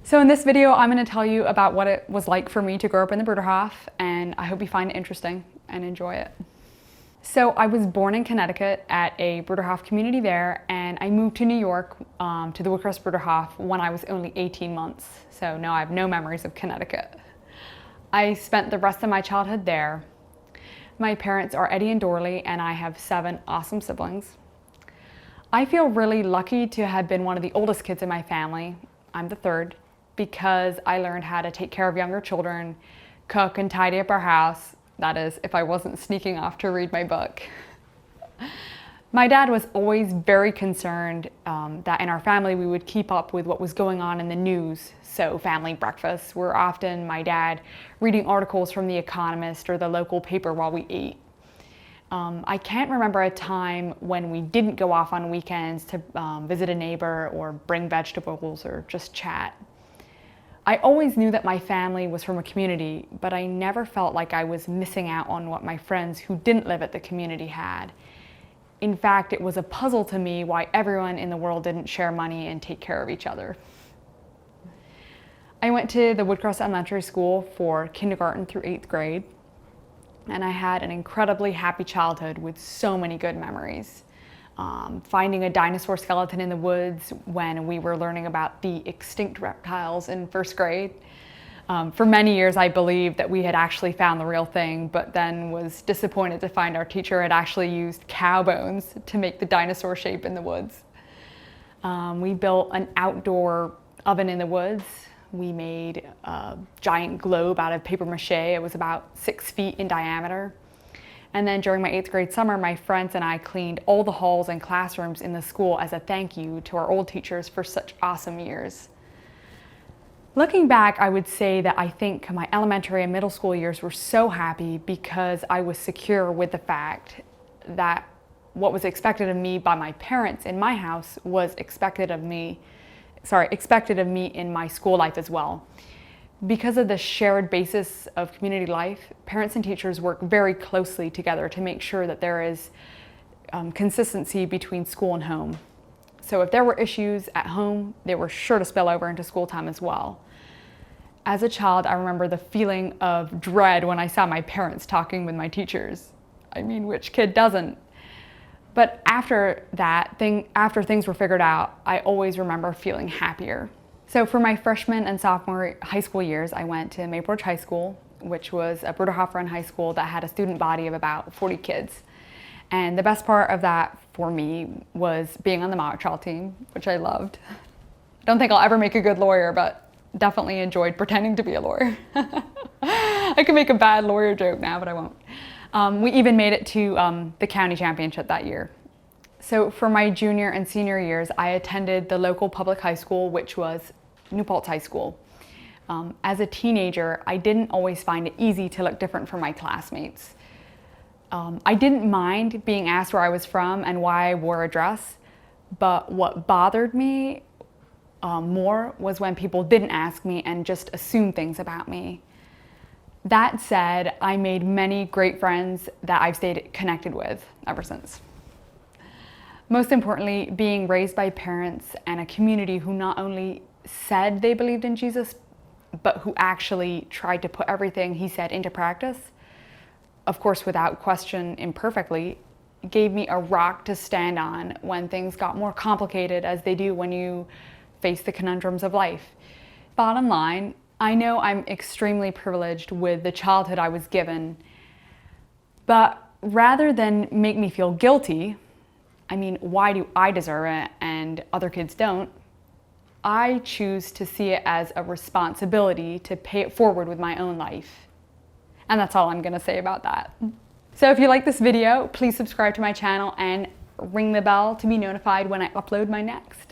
So in this video, I'm going to tell you about what it was like for me to grow up in the Bruderhof, and I hope you find it interesting and enjoy it. So I was born in Connecticut at a Bruderhof community there, and I moved to New York to the Woodcrest Bruderhof when I was only 18 months. So no, I have no memories of Connecticut. I spent the rest of my childhood there. My parents are Eddie and Dorley, and I have 7 awesome siblings. I feel really lucky to have been one of the oldest kids in my family. I'm the third, because I learned how to take care of younger children, cook and tidy up our house. That is, if I wasn't sneaking off to read my book. My dad was always very concerned that in our family we would keep up with what was going on in the news. So family breakfasts were often my dad reading articles from The Economist or the local paper while we ate. I can't remember a time when we didn't go off on weekends to visit a neighbor or bring vegetables or just chat. I always knew that my family was from a community, but I never felt like I was missing out on what my friends who didn't live at the community had. In fact, it was a puzzle to me why everyone in the world didn't share money and take care of each other. I went to the Woodcrest Elementary School for kindergarten through 8th grade, and I had an incredibly happy childhood with so many good memories. Finding a dinosaur skeleton in the woods when we were learning about the extinct reptiles in 1st grade. For many years I believed that we had actually found the real thing, but then was disappointed to find our teacher had actually used cow bones to make the dinosaur shape in the woods. We built an outdoor oven in the woods. We made a giant globe out of paper mache. It was about 6 feet in diameter. And then during my 8th grade summer, my friends and I cleaned all the halls and classrooms in the school as a thank you to our old teachers for such awesome years. Looking back, I would say that I think my elementary and middle school years were so happy because I was secure with the fact that what was expected of me by my parents in my house was expected of me in my school life as well. Because of the shared basis of community life, parents and teachers work very closely together to make sure that there is consistency between school and home. So if there were issues at home, they were sure to spill over into school time as well. As a child, I remember the feeling of dread when I saw my parents talking with my teachers. I mean, which kid doesn't? But after things were figured out, I always remember feeling happier. So for my freshman and sophomore high school years, I went to Maple Ridge High School, which was a Bruderhof-run high school that had a student body of about 40 kids. And the best part of that for me was being on the mock trial team, which I loved. I don't think I'll ever make a good lawyer, but definitely enjoyed pretending to be a lawyer. I could make a bad lawyer joke now, but I won't. We even made it to the county championship that year. So for my junior and senior years, I attended the local public high school, which was New Paltz High School. As a teenager, I didn't always find it easy to look different from my classmates. I didn't mind being asked where I was from and why I wore a dress, but what bothered me more was when people didn't ask me and just assumed things about me. That said, I made many great friends that I've stayed connected with ever since. Most importantly, being raised by parents and a community who not only said they believed in Jesus, but who actually tried to put everything he said into practice, of course without question, imperfectly, gave me a rock to stand on when things got more complicated, as they do when you face the conundrums of life. Bottom line, I know I'm extremely privileged with the childhood I was given, but rather than make me feel guilty, I mean, why do I deserve it and other kids don't? I choose to see it as a responsibility to pay it forward with my own life. And that's all I'm gonna say about that. So if you like this video, please subscribe to my channel and ring the bell to be notified when I upload my next.